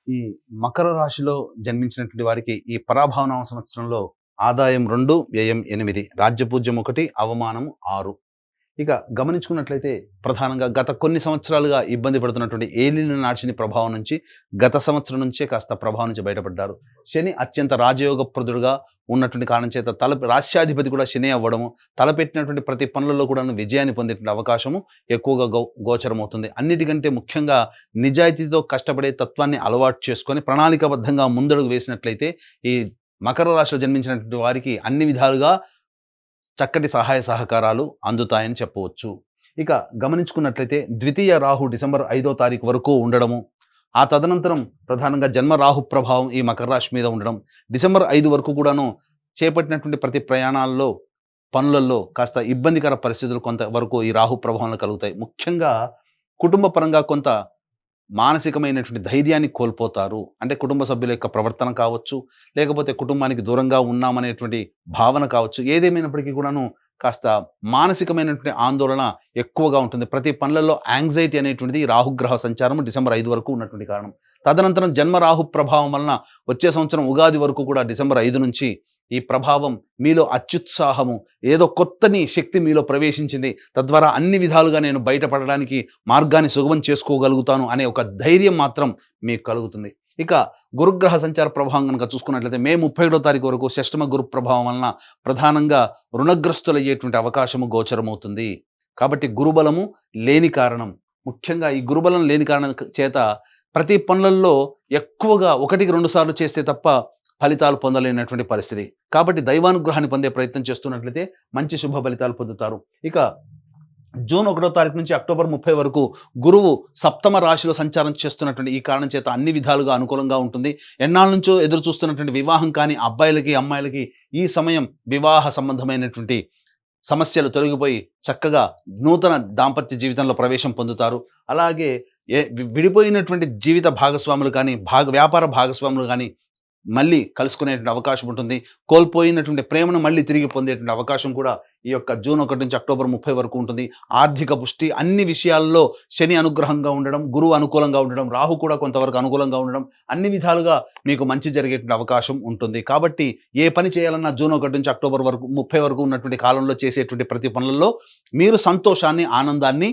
ఈ మకర రాశిలో జన్మించినటువంటి వారికి ఈ పరాభవనామ సంవత్సరంలో ఆదాయం 2, వ్యయం 8, రాజ్యపూజ్యం 1, అవమానం 6. ఇక గమనించుకున్నట్లయితే ప్రధానంగా గత కొన్ని సంవత్సరాలుగా ఇబ్బంది పడుతున్నటువంటి ఏలిన నాడిని ప్రభావం నుంచి గత సంవత్సరం నుంచే కాస్త ప్రభావం నుంచి బయటపడ్డారు. శని అత్యంత రాజయోగప్రదుడుగా ఉన్నటువంటి కారణం చేత రాష్ట్రాధిపతి కూడా శని అవ్వడము, తలపెట్టినటువంటి ప్రతి పనులలో కూడా విజయాన్ని పొందేటువంటి అవకాశము ఎక్కువగా గోచరమవుతుంది. అన్నిటికంటే ముఖ్యంగా నిజాయితీతో కష్టపడే తత్వాన్ని అలవాటు చేసుకొని ప్రణాళికాబద్ధంగా ముందడుగు వేసినట్లయితే ఈ మకర రాశిలో జన్మించినటువంటి వారికి అన్ని విధాలుగా చక్కటి సహాయ సహకారాలు అందుతాయని చెప్పవచ్చు. ఇక గమనించుకున్నట్లయితే ద్వితీయ రాహు డిసెంబర్ 5వ తారీఖు వరకు ఉండడము, ఆ తదనంతరం ప్రధానంగా జన్మ రాహు ప్రభావం ఈ మకర రాశి మీద ఉండడం, డిసెంబర్ 5 వరకు కూడాను చేపట్టినటువంటి ప్రతి ప్రయాణాల్లో పనులలో కాస్త ఇబ్బందికర పరిస్థితులు కొంతవరకు ఈ రాహు ప్రభావంలో కలుగుతాయి. ముఖ్యంగా కుటుంబ పరంగా కొంత మానసికమైనటువంటి ధైర్యాన్ని కోల్పోతారు. అంటే కుటుంబ సభ్యుల యొక్క ప్రవర్తన కావచ్చు, లేకపోతే కుటుంబానికి దూరంగా ఉన్నామనేటువంటి భావన కావచ్చు. ఏదేమైనప్పటికీ కూడాను కాస్త మానసికమైనటువంటి ఆందోళన ఎక్కువగా ఉంటుంది. ప్రతి పనులలో యాంగ్జైటీ అనేటువంటిది రాహుగ్రహ సంచారం డిసెంబర్ 5 వరకు ఉన్నటువంటి కారణం. తదనంతరం జన్మ రాహు ప్రభావం వలన వచ్చే సంవత్సరం ఉగాది వరకు కూడా డిసెంబర్ 5 నుంచి ఈ ప్రభావం మీలో అత్యుత్సాహము, ఏదో కొత్తని శక్తి మీలో ప్రవేశించింది, తద్వారా అన్ని విధాలుగా నేను బయటపడడానికి మార్గాన్ని సుగమం చేసుకోగలుగుతాను అనే ఒక ధైర్యం మాత్రం మీకు కలుగుతుంది. ఇక గురుగ్రహ సంచార ప్రభావం కనుక చూసుకున్నట్లయితే మే 31వ తారీఖు వరకు షష్టమ గురు ప్రభావం వలన ప్రధానంగా రుణగ్రస్తులయ్యేటువంటి అవకాశము గోచరమవుతుంది. కాబట్టి గురుబలము లేని కారణం, ముఖ్యంగా ఈ గురుబలం లేని కారణం చేత ప్రతి పనులలో ఎక్కువగా 1-2 సార్లు చేస్తే తప్ప ఫలితాలు పొందలేనటువంటి పరిస్థితి. కాబట్టి దైవానుగ్రహాన్ని పొందే ప్రయత్నం చేస్తున్నట్లయితే మంచి శుభ ఫలితాలు పొందుతారు. ఇక జూన్ 1వ తారీఖు నుంచి అక్టోబర్ 30 వరకు గురువు సప్తమ రాశిలో సంచారం చేస్తున్నటువంటి ఈ కారణం చేత అన్ని విధాలుగా అనుకూలంగా ఉంటుంది. ఎన్నాళ్ళ నుంచో ఎదురు చూస్తున్నటువంటి వివాహం కానీ అబ్బాయిలకి అమ్మాయిలకి ఈ సమయం వివాహ సంబంధమైనటువంటి సమస్యలు తొలగిపోయి చక్కగా నూతన దాంపత్య జీవితంలో ప్రవేశం పొందుతారు. అలాగే విడిపోయినటువంటి జీవిత భాగస్వాములు కానీ వ్యాపార భాగస్వాములు కానీ మళ్ళీ కలుసుకునేటువంటి అవకాశం ఉంటుంది. కోల్పోయినటువంటి ప్రేమను మళ్ళీ తిరిగి పొందేటువంటి అవకాశం కూడా ఈ యొక్క జూన్ 1 నుంచి అక్టోబర్ 30 వరకు ఉంటుంది. ఆర్థిక పుష్టి, అన్ని విషయాల్లో శని అనుగ్రహంగా ఉండడం, గురువు అనుకూలంగా ఉండడం, రాహు కూడా కొంతవరకు అనుకూలంగా ఉండడం, అన్ని విధాలుగా మీకు మంచి జరిగేటువంటి అవకాశం ఉంటుంది. కాబట్టి ఏ పని చేయాలన్నా జూన్ 1 నుంచి అక్టోబర్ 30 వరకు ఉన్నటువంటి కాలంలో చేసేటువంటి ప్రతి పనులలో మీరు సంతోషాన్ని, ఆనందాన్ని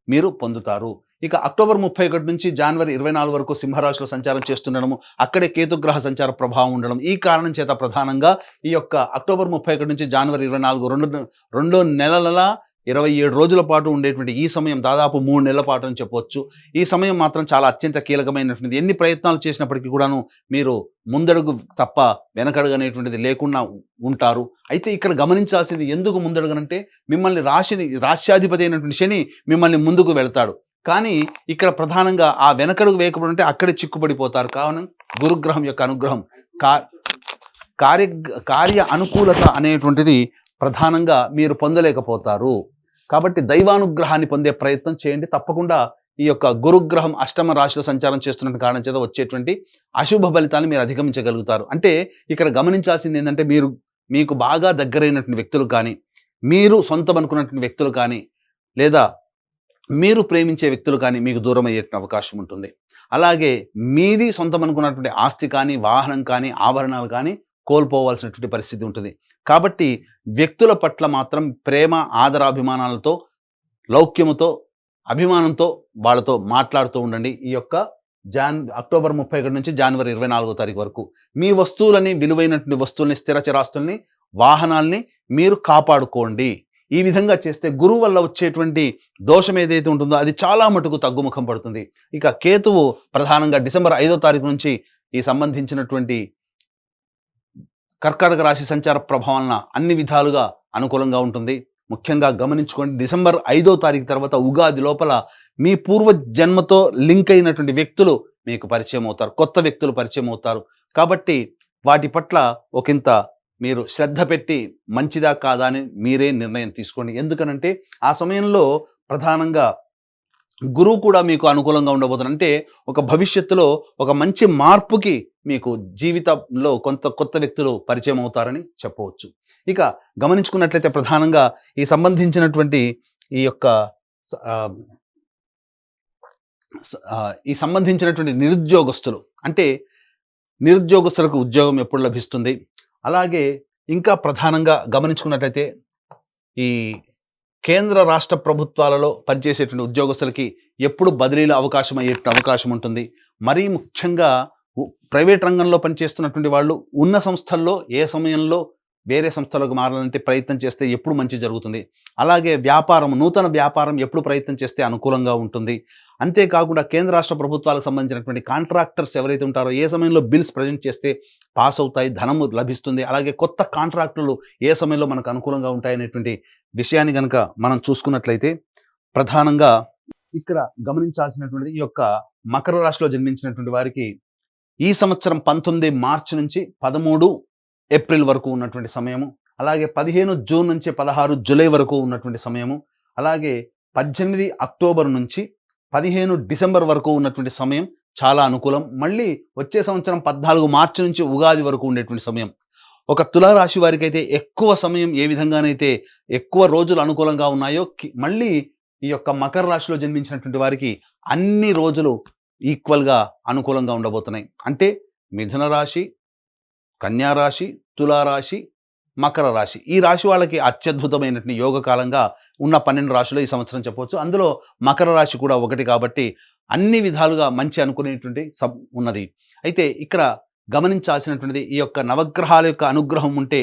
మీరు పొందుతారు. ఇక అక్టోబర్ 31 నుంచి జనవరి 24 వరకు సింహరాశిలో సంచారం చేస్తుండడము, అక్కడే కేతుగ్రహ సంచార ప్రభావం ఉండడం, ఈ కారణం చేత ప్రధానంగా ఈ యొక్క అక్టోబర్ 31 నుంచి జనవరి 24 రెండు నెలల 27 రోజుల పాటు ఉండేటువంటి ఈ సమయం దాదాపు 3 నెలల పాటు అని చెప్పవచ్చు. ఈ సమయం మాత్రం చాలా అత్యంత కీలకమైనటువంటిది. ఎన్ని ప్రయత్నాలు చేసినప్పటికీ కూడాను మీరు ముందడుగు తప్ప వెనకడుగు అనేటువంటిది లేకుండా ఉంటారు. అయితే ఇక్కడ గమనించాల్సింది, ఎందుకు ముందడుగనంటే మిమ్మల్ని రాశ్యాధిపతి అయినటువంటి శని మిమ్మల్ని ముందుకు వెళ్తాడు. కానీ ఇక్కడ ప్రధానంగా ఆ వెనకడుగు వేయకపోవడం అంటే అక్కడే చిక్కుపడిపోతారు. కావున గురుగ్రహం యొక్క అనుగ్రహం, కార్య అనుకూలత అనేటువంటిది ప్రధానంగా మీరు పొందలేకపోతారు. కాబట్టి దైవానుగ్రహాన్ని పొందే ప్రయత్నం చేయండి. తప్పకుండా ఈ యొక్క గురుగ్రహం అష్టమ రాశిలో సంచారం చేస్తున్న కారణం చేత వచ్చేటువంటి అశుభ ఫలితాన్ని మీరు అధిగమించగలుగుతారు. అంటే ఇక్కడ గమనించాల్సింది ఏంటంటే, మీకు బాగా దగ్గరైనటువంటి వ్యక్తులు కానీ, మీరు సొంతం అనుకున్నటువంటి వ్యక్తులు కానీ, లేదా మీరు ప్రేమించే వ్యక్తులు కానీ మీకు దూరం అయ్యేటువంటి అవకాశం ఉంటుంది. అలాగే మీది సొంతం అనుకున్నటువంటి ఆస్తి కానీ, వాహనం కానీ, ఆభరణాలు కానీ కోల్పోవాల్సినటువంటి పరిస్థితి ఉంటుంది. కాబట్టి వ్యక్తుల పట్ల మాత్రం ప్రేమ, ఆదరాభిమానాలతో, లౌక్యముతో, అభిమానంతో వాళ్ళతో మాట్లాడుతూ ఉండండి. ఈ యొక్క అక్టోబర్ 31 నుంచి జనవరి 24వ తారీఖు వరకు మీ వస్తువులని, విలువైనటువంటి వస్తువుల్ని, స్థిర చరాస్తుల్ని, వాహనాల్ని మీరు కాపాడుకోండి. ఈ విధంగా చేస్తే గురువు వల్ల వచ్చేటువంటి దోషం ఏదైతే ఉంటుందో అది చాలా మటుకు తగ్గుముఖం పడుతుంది. ఇక కేతువు ప్రధానంగా డిసెంబర్ 5వ తారీఖు నుంచి ఈ సంబంధించినటువంటి కర్కాటక రాశి సంచార ప్రభావం అన్ని విధాలుగా అనుకూలంగా ఉంటుంది. ముఖ్యంగా గమనించుకోండి, డిసెంబర్ 5వ తారీఖు తర్వాత ఉగాది లోపల మీ పూర్వ జన్మతో లింక్ అయినటువంటి వ్యక్తులు మీకు పరిచయం అవుతారు, కొత్త వ్యక్తులు పరిచయం అవుతారు. కాబట్టి వాటి పట్ల ఒకంత మీరు శ్రద్ధ పెట్టి మంచిదా కాదా అని మీరే నిర్ణయం తీసుకోండి. ఎందుకనంటే ఆ సమయంలో ప్రధానంగా గురువు కూడా మీకు అనుకూలంగా ఉండబోతున్నారు. అంటే ఒక భవిష్యత్తులో ఒక మంచి మార్పుకి మీకు జీవితంలో కొత్త వ్యక్తులు పరిచయం అవుతారని చెప్పవచ్చు. ఇక గమనించుకున్నట్లయితే ప్రధానంగా ఈ సంబంధించినటువంటి ఈ యొక్క ఈ సంబంధించినటువంటి నిరుద్యోగస్తులు అంటే నిరుద్యోగస్తులకు ఉద్యోగం ఎప్పుడు లభిస్తుంది? అలాగే ఇంకా ప్రధానంగా గమనించుకున్నట్లయితే ఈ కేంద్ర రాష్ట్ర ప్రభుత్వాలలో పనిచేసేటువంటి ఉద్యోగస్తులకి ఎప్పుడు బదిలీల అవకాశం అయ్యేటువంటి అవకాశం ఉంటుంది? మరీ ముఖ్యంగా ప్రైవేట్ రంగంలో పనిచేస్తున్నటువంటి వాళ్ళు ఉన్న సంస్థల్లో ఏ సమయంలో వేరే సంస్థలకు మారాలంటే ప్రయత్నం చేస్తే ఎప్పుడు మంచి జరుగుతుంది? అలాగే నూతన వ్యాపారం ఎప్పుడు ప్రయత్నం చేస్తే అనుకూలంగా ఉంటుంది? అంతేకాకుండా కేంద్ర రాష్ట్ర ప్రభుత్వాలకు సంబంధించినటువంటి కాంట్రాక్టర్స్ ఎవరైతే ఉంటారో ఏ సమయంలో బిల్స్ ప్రజెంట్ చేస్తే పాస్ అవుతాయి, ధనము లభిస్తుంది, అలాగే కొత్త కాంట్రాక్టులు ఏ సమయంలో మనకు అనుకూలంగా ఉంటాయనేటువంటి విషయాన్ని కనుక మనం చూసుకున్నట్లయితే ప్రధానంగా ఇక్కడ గమనించాల్సినటువంటిది ఈ యొక్క మకర రాశిలో జన్మించినటువంటి వారికి ఈ సంవత్సరం 19 మార్చి నుంచి 13 ఏప్రిల్ వరకు ఉన్నటువంటి సమయము, అలాగే 15 జూన్ నుంచి 16 జూలై వరకు ఉన్నటువంటి సమయము, అలాగే 18 అక్టోబర్ నుంచి 15 డిసెంబర్ వరకు ఉన్నటువంటి సమయం చాలా అనుకూలం. మళ్ళీ వచ్చే సంవత్సరం 14 మార్చి నుంచి ఉగాది వరకు ఉండేటువంటి సమయం. ఒక తులారాశి వారికి అయితే ఎక్కువ సమయం ఏ విధంగానైతే ఎక్కువ రోజులు అనుకూలంగా ఉన్నాయో మళ్ళీ ఈ యొక్క మకర రాశిలో జన్మించినటువంటి వారికి అన్ని రోజులు ఈక్వల్గా అనుకూలంగా ఉండబోతున్నాయి. అంటే మిథున రాశి, కన్యా రాశి, తులారాశి, మకర రాశి ఈ రాశి వాళ్ళకి అత్యద్భుతమైనటువంటి యోగకాలంగా ఉన్న 12 రాశులు ఈ సంవత్సరం చెప్పవచ్చు. అందులో మకర రాశి కూడా ఒకటి కాబట్టి అన్ని విధాలుగా మంచి అనుకునేటువంటి ఉన్నది. అయితే ఇక్కడ గమనించాల్సినటువంటిది ఈ యొక్క నవగ్రహాల యొక్క అనుగ్రహం ఉంటే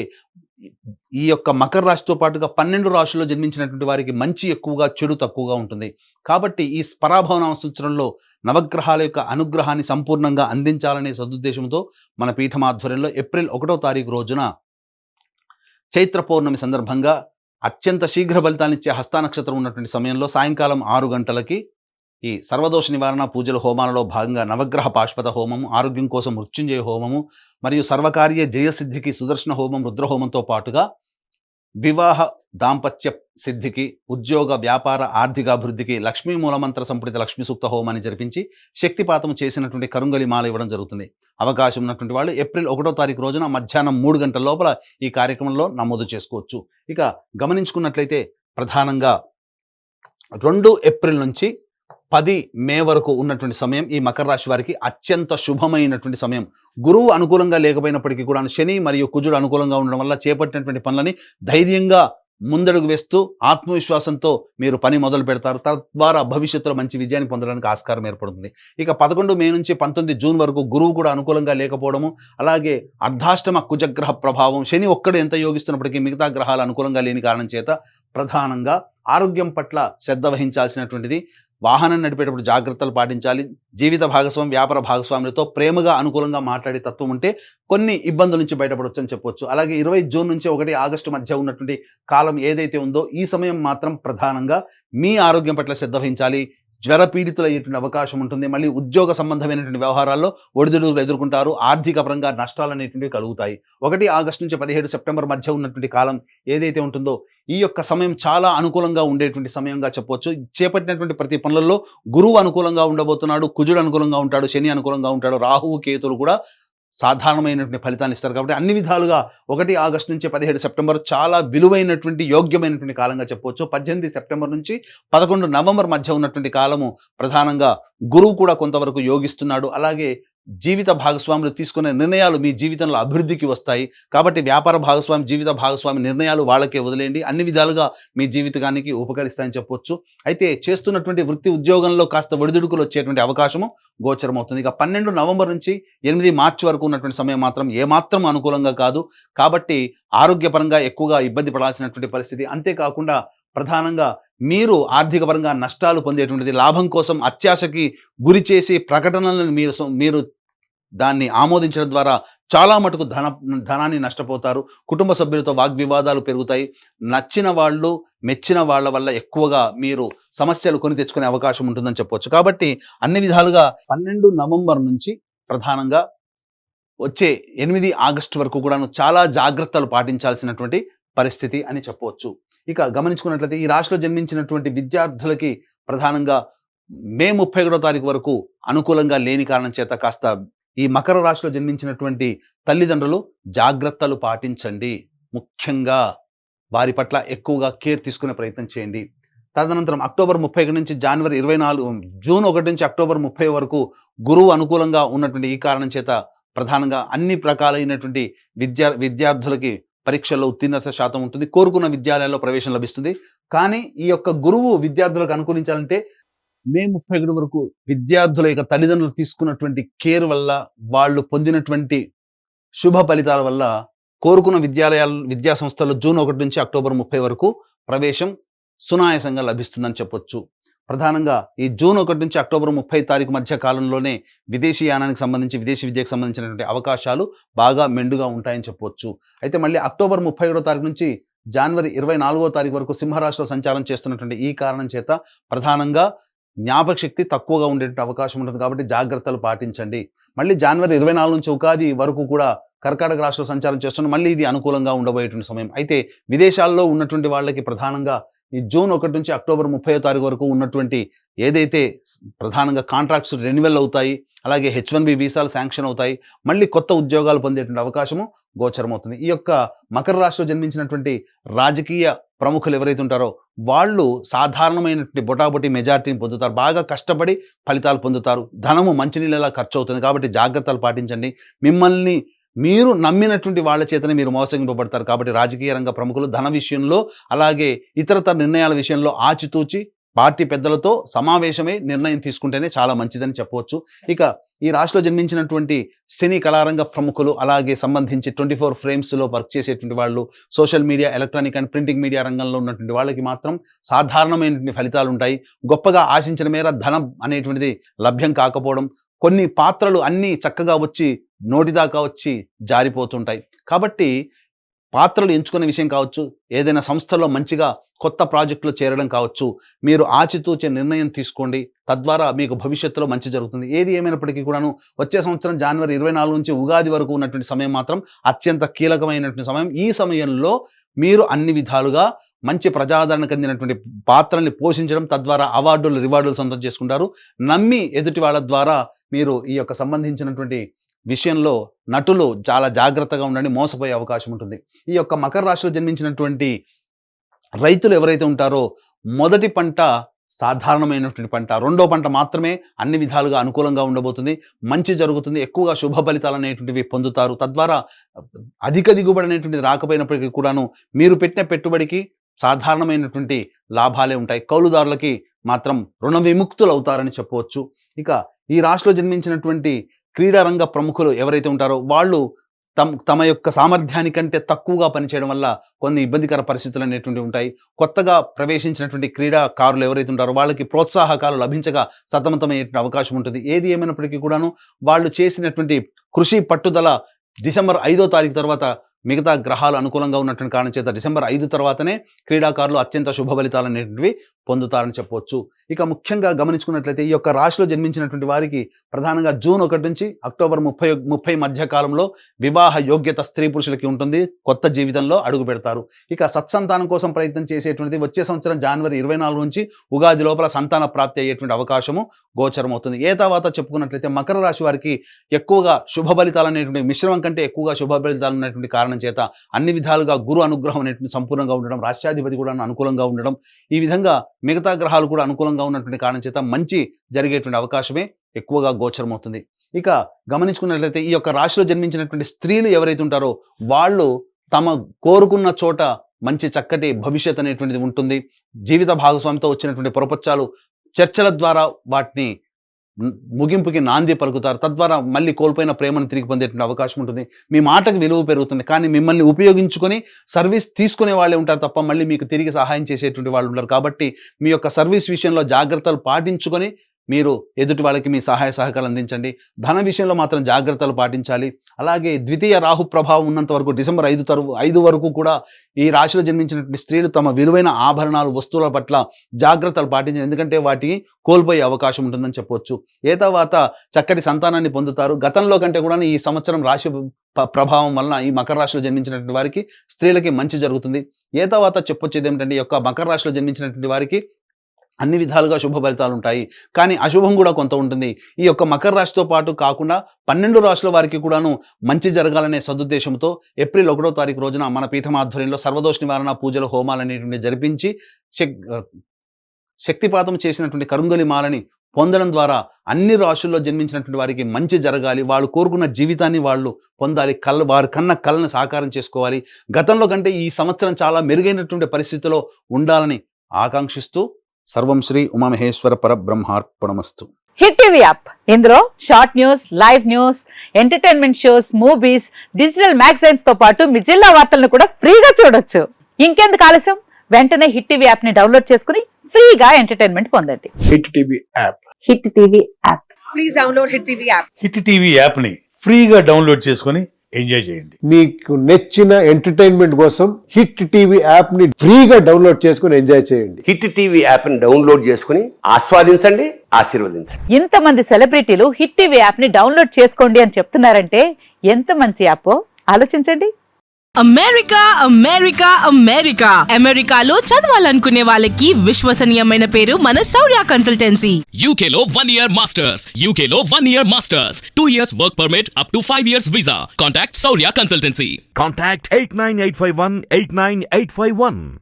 ఈ యొక్క మకర రాశితో పాటుగా 12 రాశుల్లో జన్మించినటువంటి వారికి మంచి ఎక్కువగా, చెడు తక్కువగా ఉంటుంది. కాబట్టి ఈ పరాభవన సంవత్సరంలో నవగ్రహాల యొక్క అనుగ్రహాన్ని సంపూర్ణంగా అందించాలనే సదుద్దేశంతో మన పీఠం ఆధ్వర్యంలో ఏప్రిల్ 1వ తారీఖు రోజున చైత్ర పౌర్ణమి సందర్భంగా అత్యంత శీఘ్ర ఫలితాన్నిచ్చే హస్త నక్షత్రం ఉన్నటువంటి సమయంలో సాయంకాలం 6 గంటలకి ఈ సర్వదోష నివారణ పూజల హోమాలలో భాగంగా నవగ్రహ పాశుపత హోమము, ఆరోగ్యం కోసం మృత్యుంజయ హోమము మరియు సర్వకార్య జయసిద్ధికి సుదర్శన హోమం, రుద్రహోమంతో పాటుగా వివాహ దాంపత్య సిద్ధికి, ఉద్యోగ వ్యాపార ఆర్థికాభివృద్ధికి లక్ష్మీ మూలమంత్ర సంపుటిత లక్ష్మీ సూక్త హోమాన్ని జరిపించి శక్తిపాతం చేసినటువంటి కరుంగలి మాల ఇవ్వడం జరుగుతుంది. అవకాశం ఉన్నటువంటి వాళ్ళు ఏప్రిల్ 1వ తారీఖు రోజున మధ్యాహ్నం 3 గంటల లోపల ఈ కార్యక్రమంలో నమోదు చేసుకోవచ్చు. ఇక గమనించుకున్నట్లయితే ప్రధానంగా 2 ఏప్రిల్ నుంచి 10 మే వరకు ఉన్నటువంటి సమయం ఈ మకర రాశి వారికి అత్యంత శుభమైనటువంటి సమయం. గురువు అనుకూలంగా లేకపోయినప్పటికీ కూడా శని మరియు కుజుడు అనుకూలంగా ఉండడం వల్ల చేపట్టినటువంటి పనులని ధైర్యంగా ముందడుగు వేస్తూ ఆత్మవిశ్వాసంతో మీరు పని మొదలు పెడతారు. తద్వారా భవిష్యత్తులో మంచి విజయాన్ని పొందడానికి ఆస్కారం ఏర్పడుతుంది. ఇక 11 మే నుంచి 19 జూన్ వరకు గురువు కూడా అనుకూలంగా లేకపోవడము, అలాగే అర్ధాష్టమ కుజగ్రహ ప్రభావం, శని ఒక్కడు ఎంత యోగిస్తున్నప్పటికీ మిగతా గ్రహాలు అనుకూలంగా లేని కారణం చేత ప్రధానంగా ఆరోగ్యం పట్ల శ్రద్ధ వహించాల్సినటువంటిది. వాహనం నడిపేటప్పుడు జాగ్రత్తలు పాటించాలి. జీవిత భాగస్వామి, వ్యాపార భాగస్వాములతో ప్రేమగా అనుకూలంగా మాట్లాడే తత్వం ఉంటే కొన్ని ఇబ్బందుల నుంచి బయటపడవచ్చు అని చెప్పొచ్చు. అలాగే 20 జూన్ నుంచి 1 ఆగస్టు మధ్య ఉన్నటువంటి కాలం ఏదైతే ఉందో ఈ సమయం మాత్రం ప్రధానంగా మీ ఆరోగ్యం పట్ల శ్రద్ధ వహించాలి. జ్వరపీడితులు అయ్యేటువంటి అవకాశం ఉంటుంది. మళ్ళీ ఉద్యోగ సంబంధమైనటువంటి వ్యవహారాల్లో ఒడిదుడుకులు ఎదుర్కొంటారు. ఆర్థిక పరంగా నష్టాలు అనేటువంటివి కలుగుతాయి. 1 ఆగస్టు నుంచి 17 సెప్టెంబర్ మధ్య ఉన్నటువంటి కాలం ఏదైతే ఉంటుందో ఈ యొక్క సమయం చాలా అనుకూలంగా ఉండేటువంటి సమయంగా చెప్పవచ్చు. చేపట్టినటువంటి ప్రతి పనులలో గురువు అనుకూలంగా ఉండబోతున్నాడు, కుజుడు అనుకూలంగా ఉంటాడు, శని అనుకూలంగా ఉంటాడు, రాహువు కేతులు కూడా సాధారణమైనటువంటి ఫలితాన్ని ఇస్తారు. కాబట్టి అన్ని విధాలుగా 1 ఆగస్టు నుంచి 17 సెప్టెంబర్ చాలా విలువైనటువంటి, యోగ్యమైనటువంటి కాలంగా చెప్పవచ్చు. 18 సెప్టెంబర్ నుంచి 11 నవంబర్ మధ్య ఉన్నటువంటి కాలము ప్రధానంగా గురువు కూడా కొంతవరకు యోగిస్తున్నాడు. అలాగే జీవిత భాగస్వాములు తీసుకునే నిర్ణయాలు మీ జీవితంలో అభివృద్ధికి వస్తాయి. కాబట్టి వ్యాపార భాగస్వామి, జీవిత భాగస్వామి నిర్ణయాలు వాళ్ళకే వదిలేయండి. అన్ని విధాలుగా మీ జీవితానికి ఉపకరిస్తాయని చెప్పొచ్చు. అయితే చేస్తున్నటువంటి వృత్తి ఉద్యోగంలో కాస్త ఒడిదుడుకులు వచ్చేటువంటి అవకాశము గోచరమవుతుంది. ఇక 12 నవంబర్ నుంచి 8 మార్చి వరకు ఉన్నటువంటి సమయం మాత్రం ఏమాత్రం అనుకూలంగా కాదు. కాబట్టి ఆరోగ్యపరంగా ఎక్కువగా ఇబ్బంది పడాల్సినటువంటి పరిస్థితి. అంతేకాకుండా ప్రధానంగా మీరు ఆర్థిక పరంగా నష్టాలు పొందేటువంటిది, లాభం కోసం అత్యాశకి గురి చేసి ప్రకటనలను మీరు దాన్ని ఆమోదించడం ద్వారా చాలా మటుకు ధనాన్ని నష్టపోతారు. కుటుంబ సభ్యులతో వాగ్వివాదాలు పెరుగుతాయి. నచ్చిన వాళ్ళు, మెచ్చిన వాళ్ళ వల్ల ఎక్కువగా మీరు సమస్యలు కొని తెచ్చుకునే అవకాశం ఉంటుందని చెప్పవచ్చు. కాబట్టి అన్ని విధాలుగా 12 నవంబర్ నుంచి ప్రధానంగా వచ్చే 8 ఆగస్టు వరకు కూడాను చాలా జాగ్రత్తలు పాటించాల్సినటువంటి పరిస్థితి అని చెప్పవచ్చు. ఇక గమనించుకున్నట్లయితే ఈ రాశిలో జన్మించినటువంటి విద్యార్థులకి ప్రధానంగా మే 31వ తారీఖు వరకు అనుకూలంగా లేని కారణం చేత కాస్త ఈ మకర రాశిలో జన్మించినటువంటి తల్లిదండ్రులు జాగ్రత్తలు పాటించండి. ముఖ్యంగా వారి పట్ల ఎక్కువగా కేర్ తీసుకునే ప్రయత్నం చేయండి. తదనంతరం అక్టోబర్ 31 నుంచి జనవరి 24 జూన్ 1 నుంచి అక్టోబర్ 30 వరకు గురువు అనుకూలంగా ఉన్నటువంటి ఈ కారణం చేత ప్రధానంగా అన్ని రకాలైనటువంటి విద్యార్థులకి పరీక్షల్లో ఉత్తీర్ణత శాతం ఉంటుంది. కోరుకున్న విద్యాలయాల్లో ప్రవేశం లభిస్తుంది. కానీ ఈ యొక్క గురువు విద్యార్థులకు అనుకూలించాలంటే మే 31 వరకు విద్యార్థుల యొక్క తల్లిదండ్రులు తీసుకున్నటువంటి కేర్ వల్ల, వాళ్ళు పొందినటువంటి శుభ ఫలితాల వల్ల కోరుకున్న విద్యా సంస్థల్లో జూన్ 1 నుంచి అక్టోబర్ 30 వరకు ప్రవేశం సునాయాసంగా లభిస్తుందని చెప్పొచ్చు. ప్రధానంగా ఈ జూన్ 1 నుంచి అక్టోబర్ 30 తారీఖు మధ్య కాలంలోనే విదేశీ యానానికి సంబంధించి, విదేశీ విద్యకు సంబంధించినటువంటి అవకాశాలు బాగా మెండుగా ఉంటాయని చెప్పొచ్చు. అయితే మళ్ళీ అక్టోబర్ 31 తారీఖు నుంచి జనవరి 24 తారీఖు వరకు సింహరాశిలో సంచారం చేస్తున్నటువంటి ఈ కారణం చేత ప్రధానంగా జ్ఞాపక శక్తి తక్కువగా ఉండేటువంటి అవకాశం ఉంటుంది. కాబట్టి జాగ్రత్తలు పాటించండి. మళ్ళీ జనవరి 24 నుంచి ఉగాది వరకు కూడా కర్కాటక రాశిలో సంచారం చేస్తున్న మళ్ళీ ఇది అనుకూలంగా ఉండబోయేటువంటి సమయం. అయితే విదేశాల్లో ఉన్నటువంటి వాళ్ళకి ప్రధానంగా ఈ జూన్ 1 నుంచి అక్టోబర్ 30 తారీఖు వరకు ఉన్నటువంటి ఏదైతే ప్రధానంగా కాంట్రాక్ట్స్ రెన్యువల్ అవుతాయి, అలాగే H1B వీసాలు శాంక్షన్ అవుతాయి, మళ్ళీ కొత్త ఉద్యోగాలు పొందేటువంటి అవకాశము గోచరమవుతుంది. ఈ యొక్క మకర రాశిలో జన్మించినటువంటి రాజకీయ ప్రముఖులు ఎవరైతే ఉంటారో వాళ్ళు సాధారణమైనటువంటి బొటాబొటి మెజారిటీని పొందుతారు. బాగా కష్టపడి ఫలితాలు పొందుతారు. ధనము మంచినీళ్ళలా ఖర్చు అవుతుంది. కాబట్టి జాగ్రత్తలు పాటించండి. మిమ్మల్ని మీరు నమ్మినటువంటి వాళ్ళ చేతనే మీరు మోసగింపబడతారు. కాబట్టి రాజకీయ రంగ ప్రముఖులు ధన విషయంలో, అలాగే ఇతరతర నిర్ణయాల విషయంలో ఆచితూచి పార్టీ పెద్దలతో సమావేశమై నిర్ణయం తీసుకుంటేనే చాలా మంచిదని చెప్పవచ్చు. ఇక ఈ రాశిలో జన్మించినటువంటి సినీ కళారంగ ప్రముఖులు, అలాగే సంబంధించి 24 ఫ్రేమ్స్లో వర్క్ చేసేటువంటి వాళ్ళు, social media, electronic and printing media రంగంలో ఉన్నటువంటి వాళ్ళకి మాత్రం సాధారణమైనటువంటి ఫలితాలు ఉంటాయి. గొప్పగా ఆశించిన మేర ధనం అనేటువంటిది లభ్యం కాకపోవడం, కొన్ని పాత్రలు అన్నీ చక్కగా వచ్చి నోటిదాకా వచ్చి జారిపోతుంటాయి. కాబట్టి పాత్రలు ఎంచుకునే విషయం కావచ్చు, ఏదైనా సంస్థలో మంచిగా కొత్త ప్రాజెక్టులో చేరడం కావచ్చు, మీరు ఆచితూచే నిర్ణయం తీసుకోండి. తద్వారా మీకు భవిష్యత్తులో మంచి జరుగుతుంది. ఏది ఏమైనప్పటికీ కూడాను వచ్చే సంవత్సరం జనవరి 24 నుంచి ఉగాది వరకు ఉన్నటువంటి సమయం మాత్రం అత్యంత కీలకమైనటువంటి సమయం. ఈ సమయంలో మీరు అన్ని విధాలుగా మంచి ప్రజాదరణ చెందినటువంటి పాత్రల్ని పోషించడం, తద్వారా అవార్డులు, రివార్డులు సొంతం చేసుకుంటారు. నమ్మి ఎదుటి వాళ్ళ ద్వారా మీరు ఈ యొక్క సంబంధించినటువంటి విషయంలో నటులు చాలా జాగ్రత్తగా ఉండండి, మోసపోయే అవకాశం ఉంటుంది. ఈ యొక్క మకర రాశిలో జన్మించినటువంటి రైతులు ఎవరైతే ఉంటారో మొదటి పంట సాధారణమైనటువంటి పంట, రెండో పంట మాత్రమే అన్ని విధాలుగా అనుకూలంగా ఉండబోతుంది. మంచి జరుగుతుంది. ఎక్కువగా శుభ ఫలితాలు అనేటువంటివి పొందుతారు. తద్వారా అధిక దిగుబడి అనేటువంటిది రాకపోయినప్పటికీ కూడాను మీరు పెట్టిన పెట్టుబడికి సాధారణమైనటువంటి లాభాలే ఉంటాయి. కౌలుదారులకి మాత్రం రుణ విముక్తులు అవుతారని చెప్పవచ్చు. ఇక ఈ రాశిలో జన్మించినటువంటి క్రీడారంగ ప్రముఖులు ఎవరైతే ఉంటారో వాళ్ళు తమ యొక్క సామర్థ్యానికంటే తక్కువగా పనిచేయడం వల్ల కొన్ని ఇబ్బందికర పరిస్థితులు అనేటువంటివి ఉంటాయి. కొత్తగా ప్రవేశించినటువంటి క్రీడాకారులు ఎవరైతే ఉంటారో వాళ్ళకి ప్రోత్సాహకాలు లభించగా సతమతమయ్యేటువంటి అవకాశం ఉంటుంది. ఏది ఏమైనప్పటికీ కూడాను వాళ్ళు చేసినటువంటి కృషి, పట్టుదల డిసెంబర్ 5వ తారీఖు తర్వాత మిగతా గ్రహాలు అనుకూలంగా ఉన్నటువంటి కారణం చేత డిసెంబర్ 5 తర్వాతనే క్రీడాకారులు అత్యంత శుభ ఫలితాలు అనేటువంటివి పొందుతారని చెప్పవచ్చు. ఇక ముఖ్యంగా గమనించుకున్నట్లయితే ఈ యొక్క రాశిలో జన్మించినటువంటి వారికి ప్రధానంగా జూన్ 1 నుంచి అక్టోబర్ 30 మధ్య కాలంలో వివాహ యోగ్యత స్త్రీ పురుషులకి ఉంటుంది. కొత్త జీవితంలో అడుగు పెడతారు. ఇక సత్సంతానం కోసం ప్రయత్నం చేసేటువంటిది వచ్చే సంవత్సరం జనవరి 24 నుంచి ఉగాది లోపల సంతాన ప్రాప్తి అయ్యేటువంటి అవకాశము గోచరమవుతుంది. ఏ తర్వాత చెప్పుకున్నట్లయితే మకర రాశి వారికి ఎక్కువగా శుభ ఫలితాలు అనేటువంటి మిశ్రమం కంటే ఎక్కువగా శుభ ఫలితాలు ఉన్నటువంటి కారణం చేత అన్ని విధాలుగా గురు అనుగ్రహం అనేటువంటి సంపూర్ణంగా ఉండడం, రాష్ట్రాధిపతి కూడా అనుకూలంగా ఉండడం, ఈ విధంగా మిగతా గ్రహాలు కూడా అనుకూలంగా ఉన్నటువంటి కారణం చేత మంచి జరిగేటువంటి అవకాశమే ఎక్కువగా గోచరమవుతుంది. ఇక గమనించుకున్నట్లయితే ఈ యొక్క రాశిలో జన్మించినటువంటి స్త్రీలు ఎవరైతే ఉంటారో వాళ్ళు తమ కోరుకున్న చోట మంచి చక్కటి భవిష్యత్ అనేటువంటిది ఉంటుంది. జీవిత భాగస్వామితో వచ్చినటువంటి పొరపచ్చాలు చర్చల ద్వారా వాటిని ముగింపుకి నాంది పలుకుతారు. తద్వారా మళ్ళీ కోల్పోయిన ప్రేమను తిరిగి పొందేటువంటి అవకాశం ఉంటుంది. మీ మాటకు విలువ పెరుగుతుంది. కానీ మిమ్మల్ని ఉపయోగించుకొని సర్వీస్ తీసుకునే వాళ్ళే ఉంటారు తప్ప మళ్ళీ మీకు తిరిగి సహాయం చేసేటువంటి వాళ్ళు ఉంటారు. కాబట్టి మీ యొక్క సర్వీస్ విషయంలో జాగ్రత్తలు పాటించుకొని మీరు ఎదుటి వాళ్ళకి మీ సహాయ సహకారాలు అందించండి. ధన విషయంలో మాత్రం జాగ్రత్తలు పాటించాలి. అలాగే ద్వితీయ రాహు ప్రభావం ఉన్నంత వరకు డిసెంబర్ 5 వరకు కూడా ఈ రాశిలో జన్మించినటువంటి స్త్రీలు తమ విలువైన ఆభరణాలు, వస్తువుల పట్ల జాగ్రత్తలు పాటించాలి. ఎందుకంటే వాటికి కోల్పోయే అవకాశం ఉంటుందని చెప్పవచ్చు. ఏ తర్వాత చక్కటి సంతానాన్ని పొందుతారు. గతంలో కంటే కూడా ఈ సంవత్సరం రాశి ప్రభావం వలన ఈ మకర రాశిలో జన్మించినటువంటి వారికి స్త్రీలకి మంచి జరుగుతుంది. ఏ తర్వాత చెప్పొచ్చేది ఏమిటంటే ఈ యొక్క మకర రాశిలో జన్మించినటువంటి వారికి అన్ని విధాలుగా శుభ ఫలితాలు ఉంటాయి. కానీ అశుభం కూడా కొంత ఉంటుంది. ఈ యొక్క మకర రాశితో పాటు కాకుండా 12 రాశుల వారికి కూడాను మంచి జరగాలనే సదుద్దేశంతో ఏప్రిల్ 1వ తారీఖు రోజున మన పీఠం ఆధ్వర్యంలో సర్వదోష నివారణ పూజలు, హోమాలు అనేటువంటి జరిపించి శక్తిపాతం చేసినటువంటి కరుంగలి మాలని పొందడం ద్వారా అన్ని రాశుల్లో జన్మించినటువంటి వారికి మంచి జరగాలి, వాళ్ళు కోరుకున్న జీవితాన్ని వాళ్ళు పొందాలి, వారి కన్న కళ్ళను సాకారం చేసుకోవాలి, గతంలో కంటే ఈ సంవత్సరం చాలా మెరుగైనటువంటి పరిస్థితిలో ఉండాలని ఆకాంక్షిస్తూ సర్వం శ్రీ ఉమామహేశ్వర పరబ్రహ్మార్పణమస్తు. హిట్ టీవీ యాప్, ఇందులో short news, live news, entertainment shows, movies, digital magazines తో పాటు మీ జిల్లా వార్తలను కూడా ఫ్రీగా చూడొచ్చు. ఇంకెందుకు ఆలస్యం, వెంటనే హిట్ టీవీ యాప్ ని డౌన్లోడ్ చేసుకుని ఫ్రీగా ఎంటర్టైన్మెంట్ పొందండి. Hit TV app. Hit TV app. Please download hit TV app. Hit TV app ని ఫ్రీగా డౌన్లోడ్ చేసుకొని ఎంజాయ్ చేయండి. మీకు నచ్చిన ఎంటర్టైన్మెంట్ కోసం హిట్ టీవీ యాప్ ని ఫ్రీగా డౌన్లోడ్ చేసుకొని ఎంజాయ్ చేయండి. హిట్ టీవీ యాప్ ని డౌన్లోడ్ చేసుకుని ఆస్వాదించండి, ఆశీర్వదించండి. ఇంతమంది సెలబ్రిటీలు హిట్ టీవీ యాప్ ని డౌన్లోడ్ చేసుకోండి అని చెప్తున్నారంటే ఎంత మంచి యాప్ ఆలోచించండి. అమెరికా అమెరికా అమెరికా అమెరికాలో చదవాలనుకునే వాళ్ళకి విశ్వసనీయమైన పేరు మన శౌర్య కన్సల్టెన్సీ. UK లో 1 year masters, UK లో 1 year masters, 2 years work permit up to 5 years visa. Contact Saurya Consultancy. Contact 89851 89851.